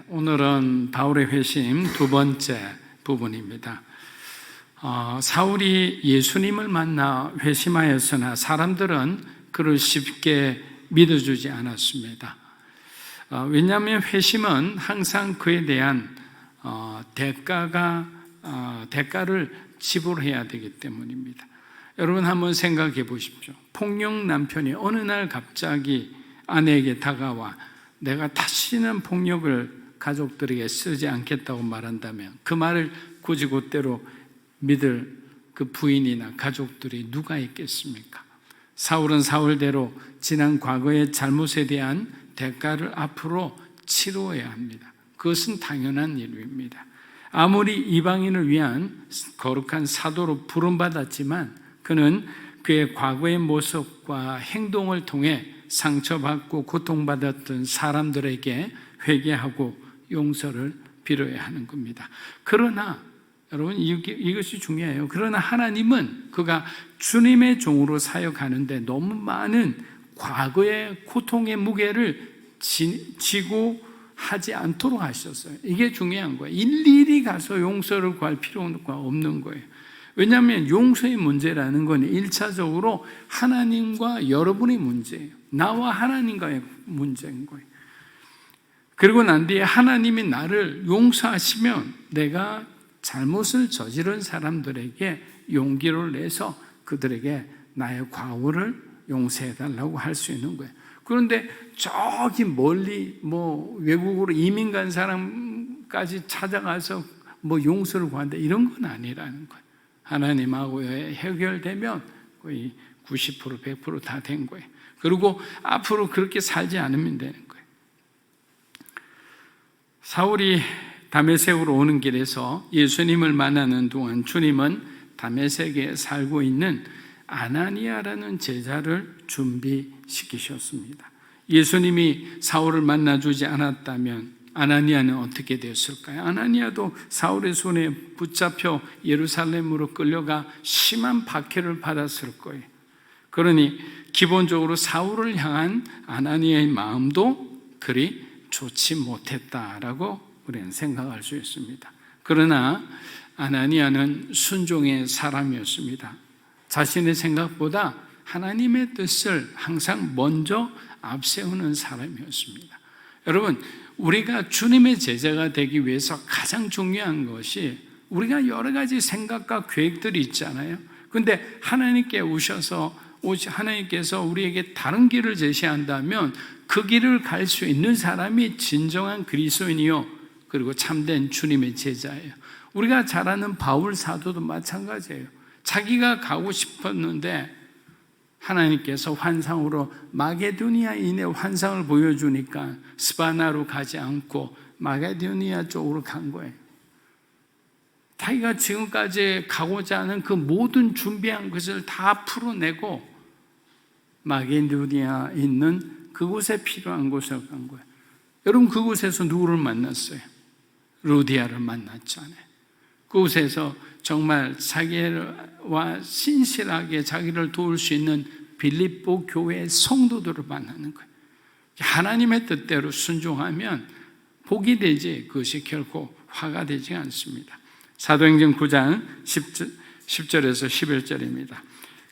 오늘은 바울의 회심 두 번째 부분입니다. 사울이 예수님을 만나 회심하였으나 사람들은 그를 쉽게 믿어주지 않았습니다. 왜냐하면 회심은 항상 그에 대한 대가를 지불해야 되기 때문입니다. 여러분 한번 생각해 보십시오. 폭력 남편이 어느 날 갑자기 아내에게 다가와 내가 다시는 폭력을 가족들에게 쓰지 않겠다고 말한다면 그 말을 굳이 그대로 믿을 그 부인이나 가족들이 누가 있겠습니까? 사울은 사울대로 지난 과거의 잘못에 대한 대가를 앞으로 치루어야 합니다. 그것은 당연한 일입니다. 아무리 이방인을 위한 거룩한 사도로 부름받았지만 그는 그의 과거의 모습과 행동을 통해 상처받고 고통받았던 사람들에게 회개하고 용서를 빌어야 하는 겁니다. 그러나 여러분 이것이 중요해요. 그러나 하나님은 그가 주님의 종으로 사역하는데 너무 많은 과거의 고통의 무게를 지고 하지 않도록 하셨어요. 이게 중요한 거예요. 일일이 가서 용서를 구할 필요가 없는 거예요. 왜냐하면 용서의 문제라는 건 1차적으로 하나님과 여러분의 문제예요. 나와 하나님과의 문제인 거예요. 그리고 난 뒤에 하나님이 나를 용서하시면 내가 잘못을 저지른 사람들에게 용기를 내서 그들에게 나의 과오를 용서해달라고 할 수 있는 거예요. 그런데 저기 멀리 외국으로 이민 간 사람까지 찾아가서 용서를 구한다 이런 건 아니라는 거예요. 하나님하고 해결되면 거의 90% 100% 다 된 거예요. 그리고 앞으로 그렇게 살지 않으면 되는 거예요. 사울이 다메섹으로 오는 길에서 예수님을 만나는 동안 주님은 다메섹에 살고 있는 아나니아라는 제자를 준비시키셨습니다. 예수님이 사울을 만나주지 않았다면 아나니아는 어떻게 되었을까요? 아나니아도 사울의 손에 붙잡혀 예루살렘으로 끌려가 심한 박해를 받았을 거예요. 그러니 기본적으로 사울을 향한 아나니아의 마음도 그리 좋지 못했다라고 우리는 생각할 수 있습니다. 그러나 아나니아는 순종의 사람이었습니다. 자신의 생각보다 하나님의 뜻을 항상 먼저 앞세우는 사람이었습니다. 여러분, 우리가 주님의 제자가 되기 위해서 가장 중요한 것이 우리가 여러 가지 생각과 계획들이 있잖아요. 그런데 하나님께 하나님께서 우리에게 다른 길을 제시한다면 그 길을 갈 수 있는 사람이 진정한 그리스도인이요 그리고 참된 주님의 제자예요. 우리가 잘 아는 바울 사도도 마찬가지예요. 자기가 가고 싶었는데 하나님께서 환상으로 마게도니아인의 환상을 보여주니까 스바나로 가지 않고 마게도니아 쪽으로 간 거예요. 자기가 지금까지 가고자 하는 그 모든 준비한 것을 다 풀어내고 마게도니아 있는 그곳에 필요한 곳을 간 거예요. 여러분 그곳에서 누구를 만났어요? 루디아를 만났잖아요. 그곳에서 정말 자기와 신실하게 자기를 도울 수 있는 빌립보 교회의 성도들을 만나는 거예요. 하나님의 뜻대로 순종하면 복이 되지 그것이 결코 화가 되지 않습니다. 사도행전 9장 10절에서 11절입니다.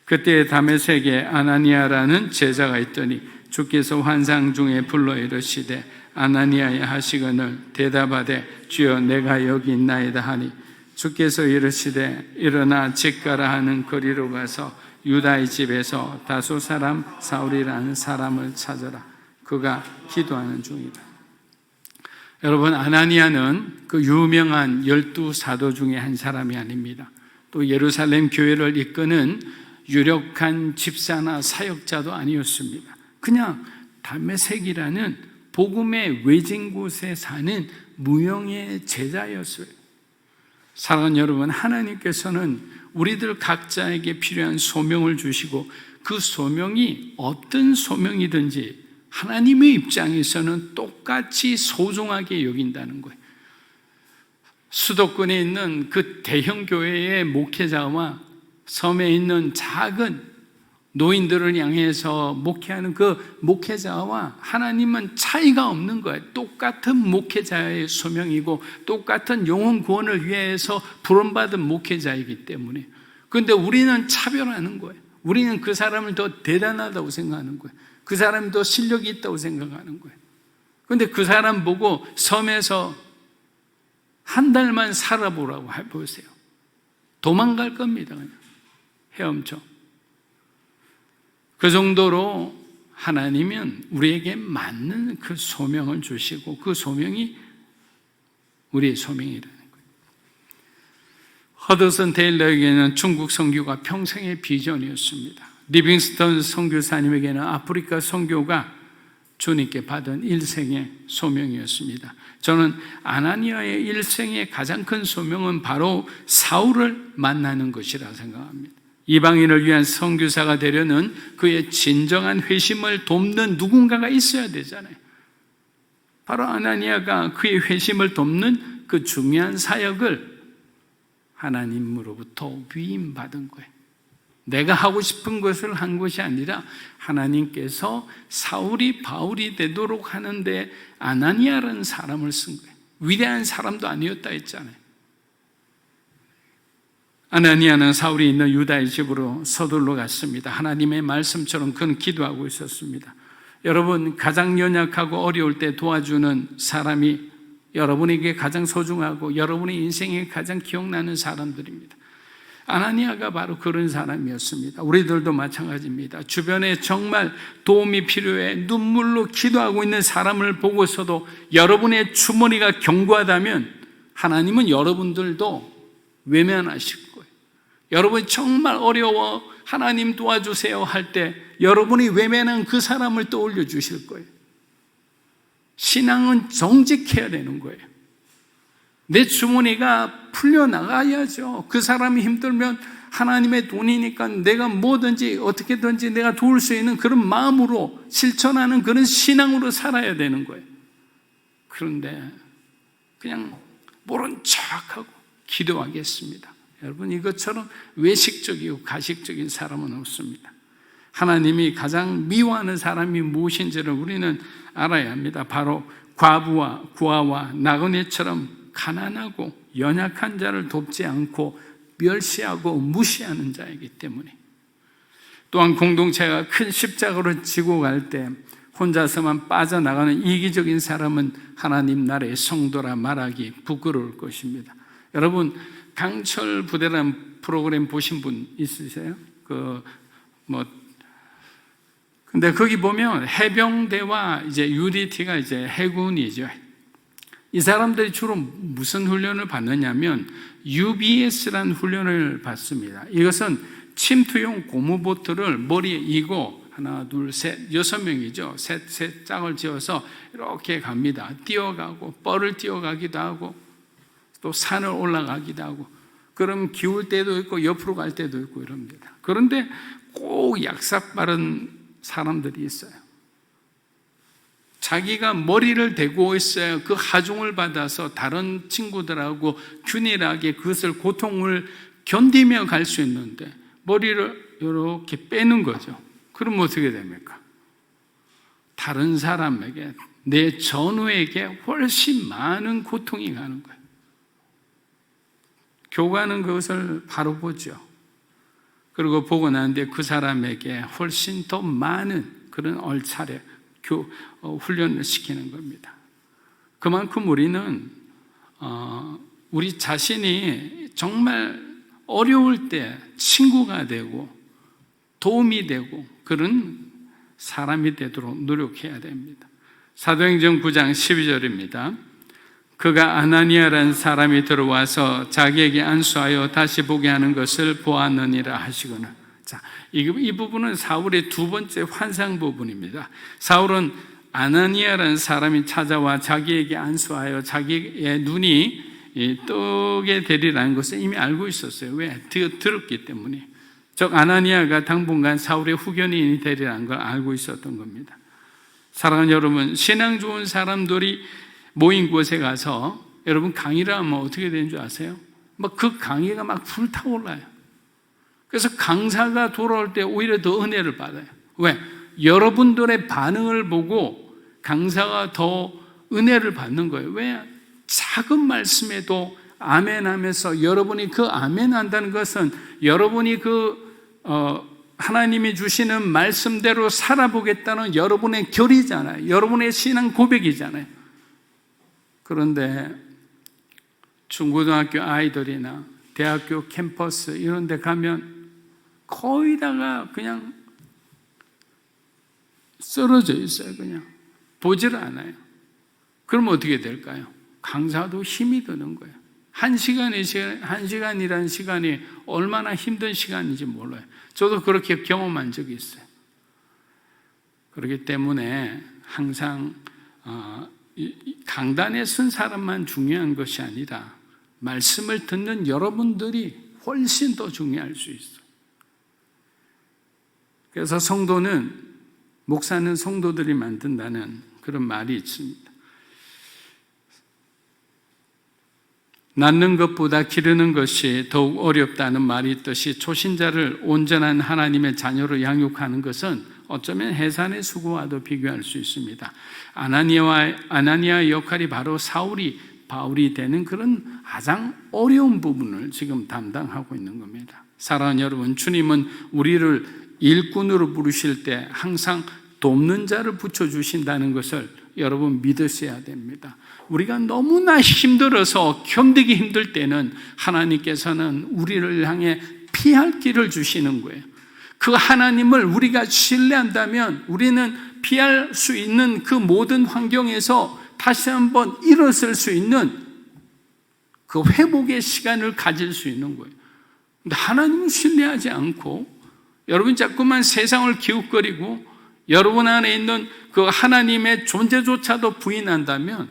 그때 다메섹에 아나니아라는 제자가 있더니 주께서 환상 중에 불러 이르시되 아나니아야 하시거늘 대답하되 주여 내가 여기 있나이다 하니 주께서 이르시되 일어나 직가라 하는 거리로 가서 유다의 집에서 다소 사람 사울이라는 사람을 찾아라. 그가 기도하는 중이다. 여러분 아나니아는 그 유명한 12사도 중에 한 사람이 아닙니다. 또 예루살렘 교회를 이끄는 유력한 집사나 사역자도 아니었습니다. 그냥 다메섹이라는 복음의 외진 곳에 사는 무명의 제자였어요. 사랑하는 여러분, 하나님께서는 우리들 각자에게 필요한 소명을 주시고 그 소명이 어떤 소명이든지 하나님의 입장에서는 똑같이 소중하게 여긴다는 거예요. 수도권에 있는 그 대형 교회의 목회자와 섬에 있는 작은 노인들을 향해서 목회하는 그 목회자와 하나님은 차이가 없는 거예요. 똑같은 목회자의 소명이고 똑같은 영혼 구원을 위해서 부름받은 목회자이기 때문에. 그런데 우리는 차별하는 거예요. 우리는 그 사람을 더 대단하다고 생각하는 거예요. 그 사람이 더 실력이 있다고 생각하는 거예요. 그런데 그 사람 보고 섬에서 한 달만 살아보라고 해보세요. 도망갈 겁니다. 그냥 헤엄쳐. 그 정도로 하나님은 우리에게 맞는 그 소명을 주시고 그 소명이 우리의 소명이라는 거예요. 허드슨 테일러에게는 중국 선교가 평생의 비전이었습니다. 리빙스턴 선교사님에게는 아프리카 선교가 주님께 받은 일생의 소명이었습니다. 저는 아나니아의 일생의 가장 큰 소명은 바로 사울을 만나는 것이라 생각합니다. 이방인을 위한 선교사가 되려는 그의 진정한 회심을 돕는 누군가가 있어야 되잖아요. 바로 아나니아가 그의 회심을 돕는 그 중요한 사역을 하나님으로부터 위임받은 거예요. 내가 하고 싶은 것을 한 것이 아니라 하나님께서 사울이 바울이 되도록 하는데 아나니아라는 사람을 쓴 거예요. 위대한 사람도 아니었다 했잖아요. 아나니아는 사울이 있는 유다의 집으로 서둘러 갔습니다. 하나님의 말씀처럼 그는 기도하고 있었습니다. 여러분, 가장 연약하고 어려울 때 도와주는 사람이 여러분에게 가장 소중하고 여러분의 인생에 가장 기억나는 사람들입니다. 아나니아가 바로 그런 사람이었습니다. 우리들도 마찬가지입니다. 주변에 정말 도움이 필요해 눈물로 기도하고 있는 사람을 보고서도 여러분의 주머니가 견고하다면 하나님은 여러분들도 외면하실 거예요. 여러분이 정말 어려워 하나님 도와주세요 할 때 여러분이 외면한 그 사람을 떠올려 주실 거예요. 신앙은 정직해야 되는 거예요. 내 주머니가 풀려나가야죠. 그 사람이 힘들면 하나님의 돈이니까 내가 뭐든지 어떻게든지 내가 도울 수 있는 그런 마음으로 실천하는 그런 신앙으로 살아야 되는 거예요. 그런데 그냥 모른 척하고 기도하겠습니다. 여러분, 이것처럼 외식적이고 가식적인 사람은 없습니다. 하나님이 가장 미워하는 사람이 무엇인지를 우리는 알아야 합니다. 바로 과부와 구아와 나그네처럼 가난하고 연약한 자를 돕지 않고 멸시하고 무시하는 자이기 때문에. 또한 공동체가 큰 십자가로 지고 갈 때 혼자서만 빠져나가는 이기적인 사람은 하나님 나라의 성도라 말하기 부끄러울 것입니다. 여러분, 강철 부대라는 프로그램 보신 분 있으세요? 근데 거기 보면 해병대와 이제 UDT가 이제 해군이죠. 이 사람들이 주로 무슨 훈련을 받느냐면 UBS라는 훈련을 받습니다. 이것은 침투용 고무보트를 머리에 이고 하나, 둘, 셋, 6명이죠. 셋 짝을 지어서 이렇게 갑니다. 뛰어가고 뻘을 뛰어가기도 하고 또 산을 올라가기도 하고, 그럼 기울 때도 있고 옆으로 갈 때도 있고 이럽니다. 그런데 꼭 약삭 빠른 사람들이 있어요. 자기가 머리를 대고 있어야 그 하중을 받아서 다른 친구들하고 균일하게 그것을 고통을 견디며 갈 수 있는데 머리를 이렇게 빼는 거죠. 그럼 어떻게 됩니까? 다른 사람에게, 내 전우에게 훨씬 많은 고통이 가는 거예요. 교관은 그것을 바로 보죠. 그리고 보고 난 뒤에 그 사람에게 훨씬 더 많은 그런 얼차례 훈련을 시키는 겁니다. 그만큼 우리는 우리 자신이 정말 어려울 때 친구가 되고 도움이 되고 그런 사람이 되도록 노력해야 됩니다. 사도행전 9장 12절입니다. 그가 아나니아라는 사람이 들어와서 자기에게 안수하여 다시 보게 하는 것을 보았느니라 하시거늘. 자, 이 부분은 사울의 두 번째 환상 부분입니다. 사울은 아나니아라는 사람이 찾아와 자기에게 안수하여 자기의 눈이 뜨게 되리라는 것을 이미 알고 있었어요. 왜? 들었기 때문에. 즉 아나니아가 당분간 사울의 후견인이 되리라는 걸 알고 있었던 겁니다. 사랑하는 여러분, 신앙 좋은 사람들이 모인 곳에 가서 여러분 강의를 하면 어떻게 되는 줄 아세요? 막 그 강의가 막 불타올라요. 그래서 강사가 돌아올 때 오히려 더 은혜를 받아요. 왜? 여러분들의 반응을 보고 강사가 더 은혜를 받는 거예요. 왜? 작은 말씀에도 아멘 하면서 여러분이 그 아멘 한다는 것은 여러분이 하나님이 주시는 말씀대로 살아보겠다는 여러분의 결의잖아요. 여러분의 신앙 고백이잖아요. 그런데 중고등학교 아이들이나 대학교 캠퍼스 이런 데 가면 거의 다가 그냥 쓰러져 있어요. 그냥 보질 않아요. 그러면 어떻게 될까요? 강사도 힘이 드는 거예요. 한 시간이라는 시간이 얼마나 힘든 시간인지 몰라요. 저도 그렇게 경험한 적이 있어요. 그렇기 때문에 항상 강단에 선 사람만 중요한 것이 아니라 말씀을 듣는 여러분들이 훨씬 더 중요할 수 있어요. 그래서 목사는 성도들이 만든다는 그런 말이 있습니다. 낳는 것보다 기르는 것이 더욱 어렵다는 말이 있듯이 초신자를 온전한 하나님의 자녀로 양육하는 것은 어쩌면 해산의 수고와도 비교할 수 있습니다. 아나니아의 역할이 바로 바울이 되는 그런 가장 어려운 부분을 지금 담당하고 있는 겁니다. 사랑하는 여러분, 주님은 우리를 일꾼으로 부르실 때 항상 돕는 자를 붙여주신다는 것을 여러분 믿으셔야 됩니다. 우리가 너무나 힘들어서 견디기 힘들 때는 하나님께서는 우리를 향해 피할 길을 주시는 거예요. 그 하나님을 우리가 신뢰한다면 우리는 피할 수 있는 그 모든 환경에서 다시 한번 일어설 수 있는 그 회복의 시간을 가질 수 있는 거예요. 근데 하나님을 신뢰하지 않고 여러분 자꾸만 세상을 기웃거리고 여러분 안에 있는 그 하나님의 존재조차도 부인한다면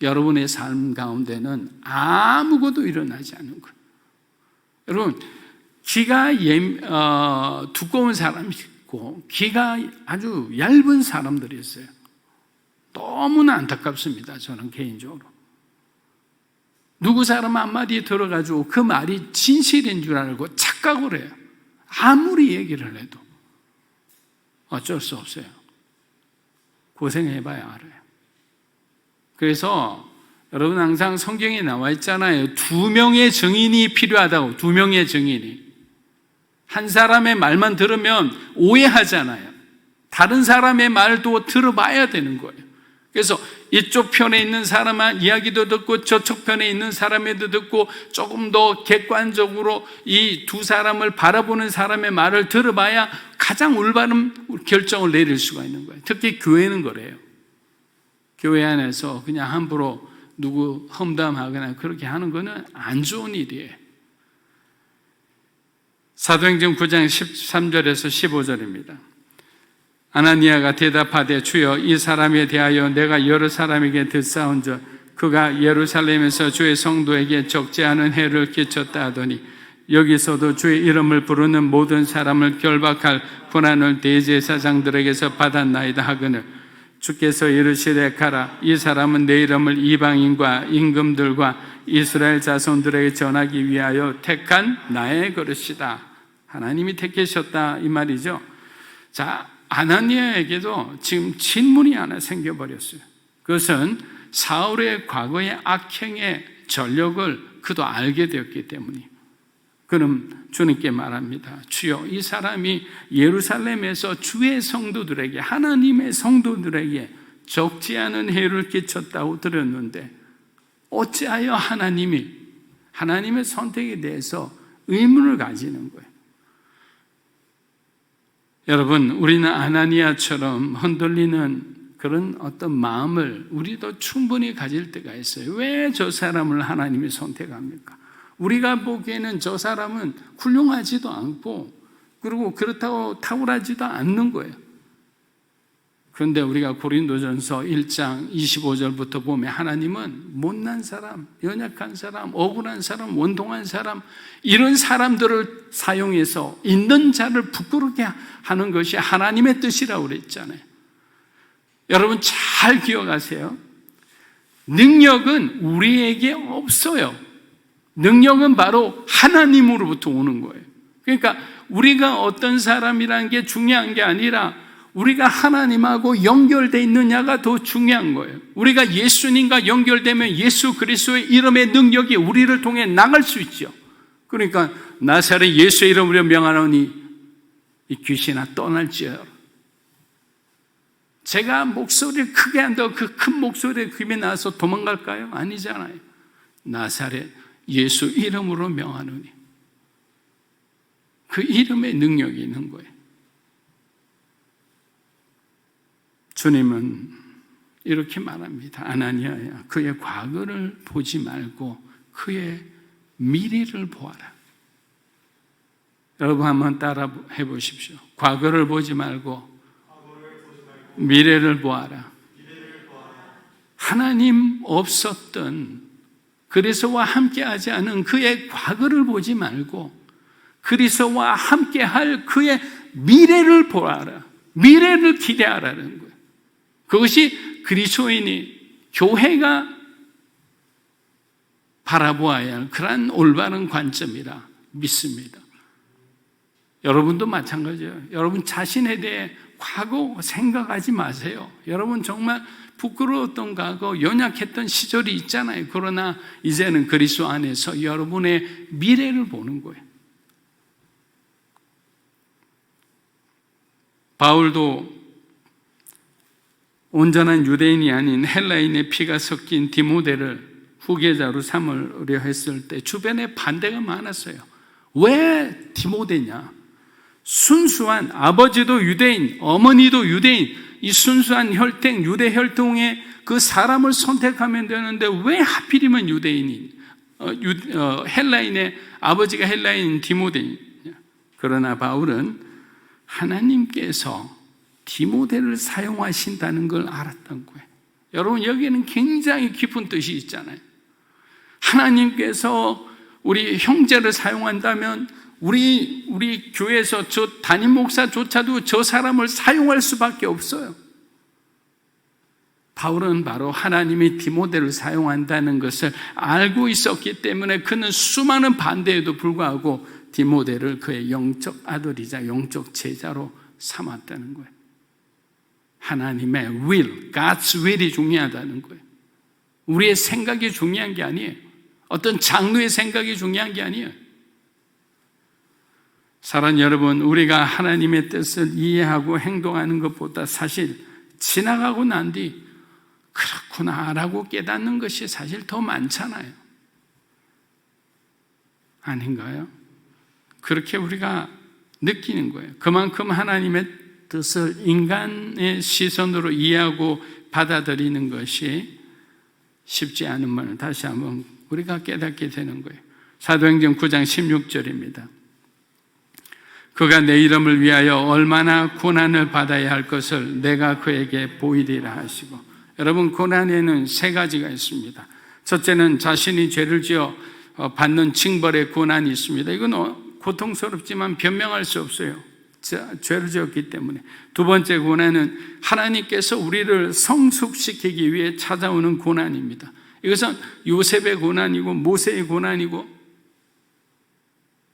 여러분의 삶 가운데는 아무것도 일어나지 않는 거예요. 여러분, 귀가 두꺼운 사람이 있고 귀가 아주 얇은 사람들이 있어요. 너무나 안타깝습니다. 저는 개인적으로. 누구 사람 한마디 들어가지고 그 말이 진실인 줄 알고 착각을 해요. 아무리 얘기를 해도 어쩔 수 없어요. 고생해봐야 알아요. 그래서 여러분 항상 성경에 나와 있잖아요. 2명의 증인이 필요하다고. 2명의 증인이. 한 사람의 말만 들으면 오해하잖아요. 다른 사람의 말도 들어봐야 되는 거예요. 그래서 이쪽 편에 있는 사람의 이야기도 듣고 저쪽 편에 있는 사람에도 듣고 조금 더 객관적으로 이 두 사람을 바라보는 사람의 말을 들어봐야 가장 올바른 결정을 내릴 수가 있는 거예요. 특히 교회는 그래요. 교회 안에서 그냥 함부로 누구 험담하거나 그렇게 하는 거는 안 좋은 일이에요. 사도행전 9장 13절에서 15절입니다. 아나니아가 대답하되 주여 이 사람에 대하여 내가 여러 사람에게 듣사온즉 그가 예루살렘에서 주의 성도에게 적지 않은 해를 끼쳤다 하더니 여기서도 주의 이름을 부르는 모든 사람을 결박할 권한을 대제사장들에게서 받았나이다 하거늘 주께서 이르시되 가라 이 사람은 내 이름을 이방인과 임금들과 이스라엘 자손들에게 전하기 위하여 택한 나의 그릇이다. 하나님이 택하셨다 이 말이죠. 자, 아나니아에게도 지금 질문이 하나 생겨버렸어요. 그것은 사울의 과거의 악행의 전력을 그도 알게 되었기 때문이에요. 그럼 주님께 말합니다. 주여 이 사람이 예루살렘에서 주의 성도들에게 하나님의 성도들에게 적지 않은 해를 끼쳤다고 들었는데 어찌하여 하나님의 선택에 대해서 의문을 가지는 거예요. 여러분, 우리는 아나니아처럼 흔들리는 그런 어떤 마음을 우리도 충분히 가질 때가 있어요. 왜 저 사람을 하나님이 선택합니까? 우리가 보기에는 저 사람은 훌륭하지도 않고 그리고 그렇다고 탁월하지도 않는 거예요. 그런데 우리가 고린도전서 1장 25절부터 보면 하나님은 못난 사람, 연약한 사람, 억울한 사람, 원통한 사람 이런 사람들을 사용해서 있는 자를 부끄럽게 하는 것이 하나님의 뜻이라고 그랬잖아요. 여러분 잘 기억하세요. 능력은 우리에게 없어요. 능력은 바로 하나님으로부터 오는 거예요. 그러니까 우리가 어떤 사람이라는 게 중요한 게 아니라 우리가 하나님하고 연결되어 있느냐가 더 중요한 거예요. 우리가 예수님과 연결되면 예수 그리스도의 이름의 능력이 우리를 통해 나갈 수 있죠. 그러니까 나사렛 예수의 이름으로 명하노니 이 귀신아 떠날지어다. 제가 목소리를 크게 한다고 그 큰 목소리에 귀에 나와서 도망갈까요? 아니잖아요. 나사렛 예수 이름으로 명하노니 그 이름의 능력이 있는 거예요. 주님은 이렇게 말합니다. 아나니아야, 그의 과거를 보지 말고 그의 미래를 보아라. 여러분 한번 따라 해보십시오. 과거를 보지 말고 미래를 보아라. 하나님 없었던 그리스도와 함께하지 않은 그의 과거를 보지 말고 그리스도와 함께할 그의 미래를 보아라. 미래를 기대하라는 거예요. 그것이 그리스도인이 교회가 바라보아야 할 그러한 올바른 관점이라 믿습니다. 여러분도 마찬가지예요. 여러분 자신에 대해 과거 생각하지 마세요. 여러분 정말 부끄러웠던 과거, 연약했던 시절이 있잖아요. 그러나 이제는 그리스도 안에서 여러분의 미래를 보는 거예요. 바울도 온전한 유대인이 아닌 헬라인의 피가 섞인 디모데를 후계자로 삼으려 했을 때 주변에 반대가 많았어요. 왜 디모데냐? 순수한 아버지도 유대인, 어머니도 유대인, 이 순수한 혈통, 유대 혈통의 그 사람을 선택하면 되는데 왜 하필이면 유대인이, 헬라인의 아버지가 헬라인 디모데이냐? 그러나 바울은 하나님께서 디모데를 사용하신다는 걸 알았던 거예요. 여러분 여기에는 굉장히 깊은 뜻이 있잖아요. 하나님께서 우리 형제를 사용한다면 우리 교회에서 저 담임 목사조차도 저 사람을 사용할 수밖에 없어요. 바울은 바로 하나님이 디모데를 사용한다는 것을 알고 있었기 때문에 그는 수많은 반대에도 불구하고 디모데를 그의 영적 아들이자 영적 제자로 삼았다는 거예요. 하나님의 will, God's will이 중요하다는 거예요. 우리의 생각이 중요한 게 아니에요. 어떤 장르의 생각이 중요한 게 아니에요. 사랑하는 여러분, 우리가 하나님의 뜻을 이해하고 행동하는 것보다 사실 지나가고 난 뒤 그렇구나라고 깨닫는 것이 사실 더 많잖아요. 아닌가요? 그렇게 우리가 느끼는 거예요. 그만큼 하나님의 뜻을 인간의 시선으로 이해하고 받아들이는 것이 쉽지 않음을 다시 한번 우리가 깨닫게 되는 거예요. 사도행전 9장 16절입니다. 그가 내 이름을 위하여 얼마나 고난을 받아야 할 것을 내가 그에게 보이리라 하시고. 여러분, 고난에는 세 가지가 있습니다. 첫째는 자신이 죄를 지어 받는 징벌의 고난이 있습니다. 이건 고통스럽지만 변명할 수 없어요. 죄를 지었기 때문에. 두 번째 고난은 하나님께서 우리를 성숙시키기 위해 찾아오는 고난입니다. 이것은 요셉의 고난이고 모세의 고난이고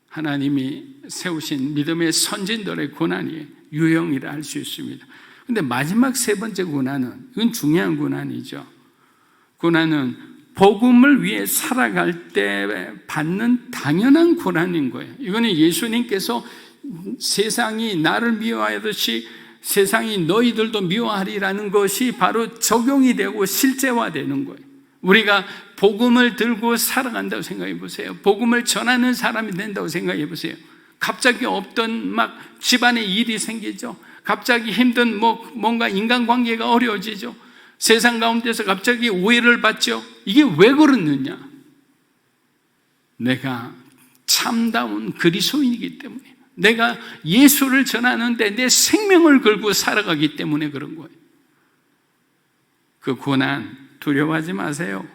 하나님이 세우신 믿음의 선진들의 고난이 유형이라 할 수 있습니다. 그런데 마지막 세 번째 고난은, 이건 중요한 고난이죠. 고난은 복음을 위해 살아갈 때 받는 당연한 고난인 거예요. 이거는 예수님께서 세상이 나를 미워하듯이 세상이 너희들도 미워하리라는 것이 바로 적용이 되고 실제화되는 거예요. 우리가 복음을 들고 살아간다고 생각해 보세요. 복음을 전하는 사람이 된다고 생각해 보세요. 갑자기 없던 막 집안에 일이 생기죠. 갑자기 힘든 뭔가 인간관계가 어려워지죠. 세상 가운데서 갑자기 오해를 받죠. 이게 왜 그러느냐? 내가 참다운 그리스도인이기 때문에, 내가 예수를 전하는데 내 생명을 걸고 살아가기 때문에 그런 거예요. 그 고난 두려워하지 마세요.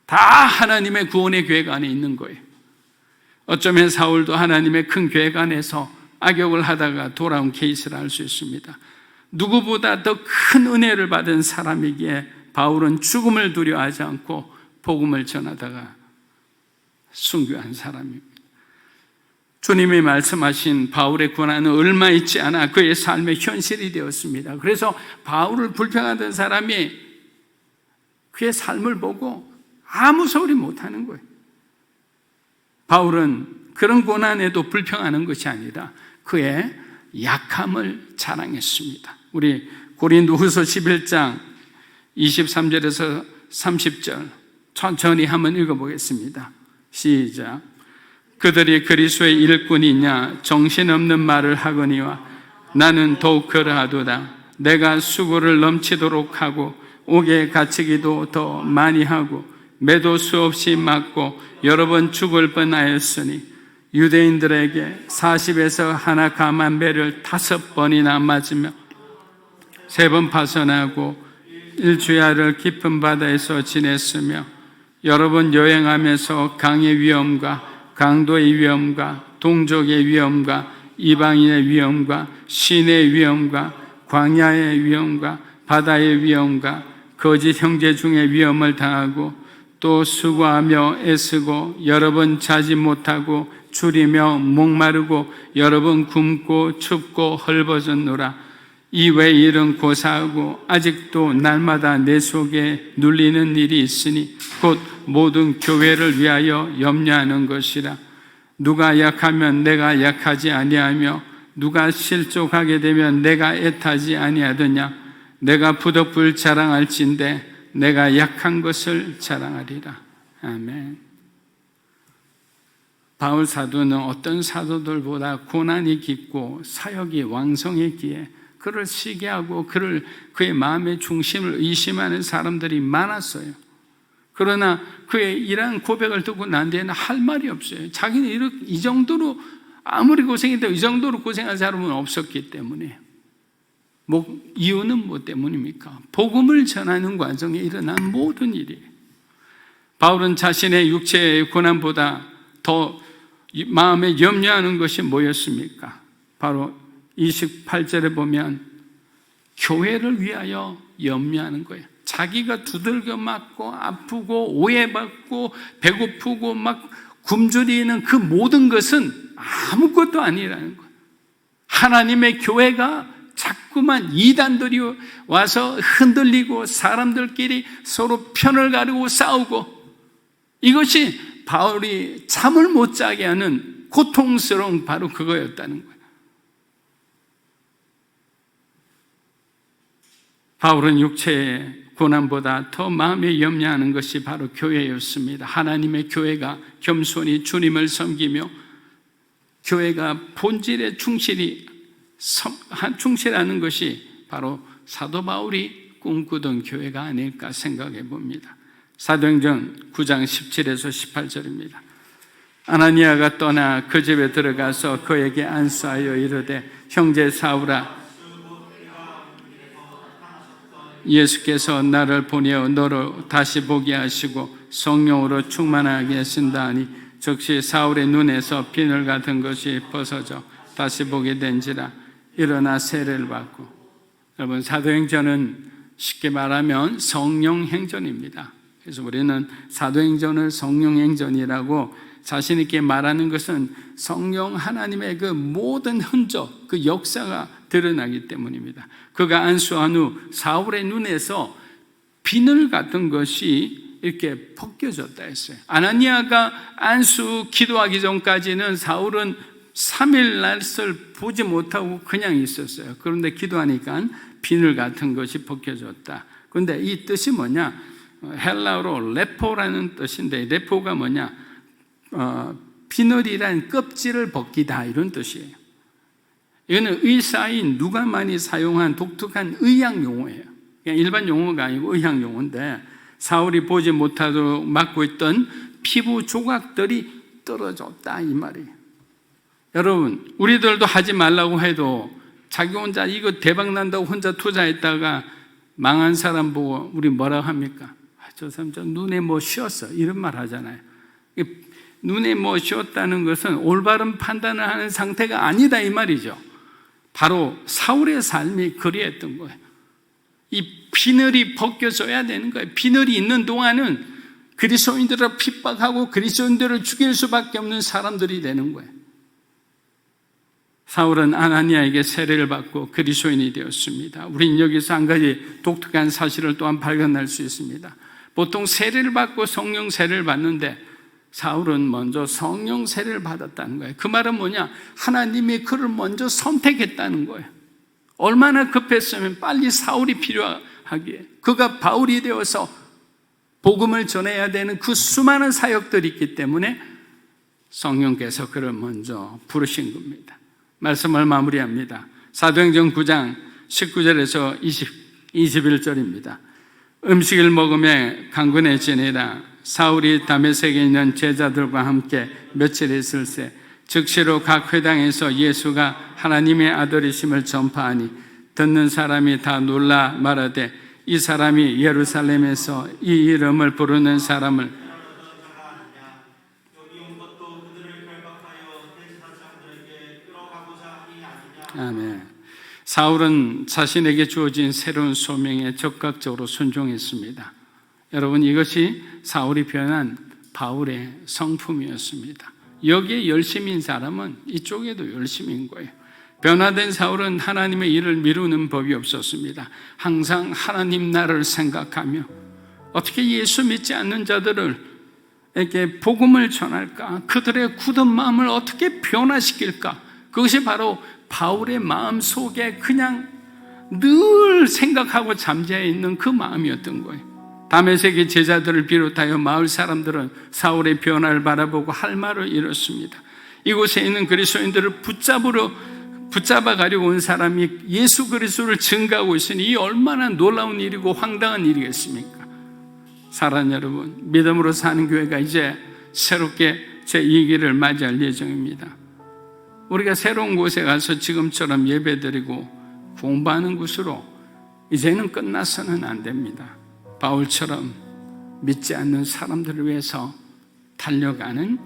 다 하나님의 구원의 계획 안에 있는 거예요. 어쩌면 사울도 하나님의 큰 계획 안에서 악역을 하다가 돌아온 케이스를 알 수 있습니다. 누구보다 더 큰 은혜를 받은 사람이기에 바울은 죽음을 두려워하지 않고 복음을 전하다가 순교한 사람입니다. 주님이 말씀하신 바울의 고난은 얼마 있지 않아 그의 삶의 현실이 되었습니다. 그래서 바울을 불평하던 사람이 그의 삶을 보고 아무 소리 못하는 거예요. 바울은 그런 고난에도 불평하는 것이 아니라 그의 약함을 자랑했습니다. 우리 고린도후서 11장 23절에서 30절 천천히 한번 읽어보겠습니다. 시작. 그들이 그리스도의 일꾼이냐 정신없는 말을 하거니와 나는 더욱 그러하도다. 내가 수고를 넘치도록 하고 옥에 갇히기도 더 많이 하고 매도 수없이 맞고 여러 번 죽을 뻔하였으니 유대인들에게 40에서 하나 감한 배를 5번이나 맞으며 3번 파선하고 일주야를 깊은 바다에서 지냈으며 여러 번 여행하면서 강의 위험과 강도의 위험과 동족의 위험과 이방인의 위험과 신의 위험과 광야의 위험과 바다의 위험과 거짓 형제 중에 위험을 당하고 또 수고하며 애쓰고 여러 번 자지 못하고 줄이며 목마르고 여러 번 굶고 춥고 헐벗었노라. 이외 일은 고사하고 아직도 날마다 내 속에 눌리는 일이 있으니 곧 모든 교회를 위하여 염려하는 것이라. 누가 약하면 내가 약하지 아니하며 누가 실족하게 되면 내가 애타지 아니하더냐. 내가 부덕불 자랑할진대 내가 약한 것을 자랑하리라. 아멘. 바울 사도는 어떤 사도들보다 고난이 깊고 사역이 왕성했기에 그를 시기하고 그의 마음의 중심을 의심하는 사람들이 많았어요. 그러나 그의 이러한 고백을 듣고 난 뒤에는 할 말이 없어요. 자기는 이 정도로 아무리 고생해도 이 정도로 고생한 사람은 없었기 때문에. 이유는 뭐 때문입니까? 복음을 전하는 과정에 일어난 모든 일이에요. 바울은 자신의 육체의 고난보다 더 마음에 염려하는 것이 뭐였습니까? 바로 28절에 보면 교회를 위하여 염려하는 거예요. 자기가 두들겨 맞고 아프고 오해받고 배고프고 막 굶주리는 그 모든 것은 아무것도 아니라는 거예요. 하나님의 교회가 자꾸만 이단들이 와서 흔들리고 사람들끼리 서로 편을 가르고 싸우고, 이것이 바울이 잠을 못 자게 하는 고통스러운 바로 그거였다는 거예요. 바울은 육체의 고난보다 더 마음에 염려하는 것이 바로 교회였습니다. 하나님의 교회가 겸손히 주님을 섬기며 교회가 본질에 충실하는 것이 바로 사도 바울이 꿈꾸던 교회가 아닐까 생각해 봅니다. 사도행전 9장 17에서 18절입니다. 아나니아가 떠나 그 집에 들어가서 그에게 안수하여 이르되, 형제 사울아, 예수께서 나를 보내어 너를 다시 보게 하시고 성령으로 충만하게 하신다 하니, 즉시 사울의 눈에서 비늘 같은 것이 벗어져 다시 보게 된지라. 일어나 세례를 받고. 여러분, 사도행전은 쉽게 말하면 성령행전입니다. 그래서 우리는 사도행전을 성령행전이라고 자신 있게 말하는 것은 성령 하나님의 그 모든 흔적, 그 역사가 드러나기 때문입니다. 그가 안수한 후 사울의 눈에서 비늘 같은 것이 이렇게 벗겨졌다 했어요. 아나니아가 안수 기도하기 전까지는 사울은 3일 날을 보지 못하고 그냥 있었어요. 그런데 기도하니까 비늘 같은 것이 벗겨졌다. 그런데 이 뜻이 뭐냐? 헬라어로 레포라는 뜻인데, 레포가 뭐냐? 비늘이란 껍질을 벗기다, 이런 뜻이에요. 이거는 의사인 누가 많이 사용한 독특한 의학 용어예요. 그냥 일반 용어가 아니고 의학 용어인데, 사울이 보지 못하도록 막고 있던 피부 조각들이 떨어졌다, 이 말이에요. 여러분, 우리들도 하지 말라고 해도 자기 혼자 이거 대박 난다고 혼자 투자했다가 망한 사람 보고 우리 뭐라고 합니까? 저 사람 저 눈에 뭐 씌었어, 이런 말 하잖아요. 눈에 뭐 씌었다는 것은 올바른 판단을 하는 상태가 아니다, 이 말이죠. 바로 사울의 삶이 그리했던 거예요. 이 비늘이 벗겨져야 되는 거예요. 비늘이 있는 동안은 그리스도인들을 핍박하고 그리스도인들을 죽일 수밖에 없는 사람들이 되는 거예요. 사울은 아나니아에게 세례를 받고 그리스도인이 되었습니다. 우린 여기서 한 가지 독특한 사실을 또한 발견할 수 있습니다. 보통 세례를 받고 성령 세례를 받는데 사울은 먼저 성령 세례를 받았다는 거예요. 그 말은 뭐냐? 하나님이 그를 먼저 선택했다는 거예요. 얼마나 급했으면 빨리 사울이 필요하기에, 그가 바울이 되어서 복음을 전해야 되는 그 수많은 사역들이 있기 때문에 성령께서 그를 먼저 부르신 겁니다. 말씀을 마무리합니다. 사도행전 9장 19절에서 21절입니다. 음식을 먹으며 강건해지니라. 사울이 다메섹에 있는 제자들과 함께 며칠 있을새 즉시로 각 회당에서 예수가 하나님의 아들이심을 전파하니 듣는 사람이 다 놀라 말하되 이 사람이 예루살렘에서 이 이름을 부르는 사람을 아멘. 사울은 자신에게 주어진 새로운 소명에 적극적으로 순종했습니다. 여러분, 이것이 사울이 변한 바울의 성품이었습니다. 여기에 열심인 사람은 이쪽에도 열심인 거예요. 변화된 사울은 하나님의 일을 미루는 법이 없었습니다. 항상 하나님 나라를 생각하며 어떻게 예수 믿지 않는 자들에게 복음을 전할까? 그들의 굳은 마음을 어떻게 변화시킬까? 그것이 바로 바울의 마음 속에 그냥 늘 생각하고 잠재해 있는 그 마음이었던 거예요. 다메섹의 제자들을 비롯하여 마을 사람들은 사울의 변화를 바라보고 할 말을 잃었습니다. 이곳에 있는 그리스도인들을 붙잡아 가려고 온 사람이 예수 그리스도를 증거하고 있으니 이 얼마나 놀라운 일이고 황당한 일이겠습니까? 사랑하는 여러분, 믿음으로 사는 교회가 이제 새롭게 제2기를 맞이할 예정입니다. 우리가 새로운 곳에 가서 지금처럼 예배드리고 공부하는 곳으로 이제는 끝나서는 안 됩니다. 바울처럼 믿지 않는 사람들을 위해서 달려가는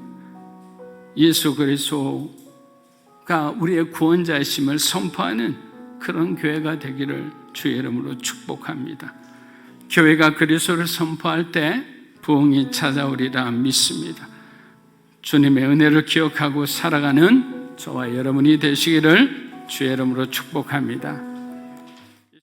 예수 그리스도가 우리의 구원자이심을 선포하는 그런 교회가 되기를 주의 이름으로 축복합니다. 교회가 그리스도를 선포할 때 부흥이 찾아오리라 믿습니다. 주님의 은혜를 기억하고 살아가는 저와 여러분이 되시기를 주의 이름으로 축복합니다.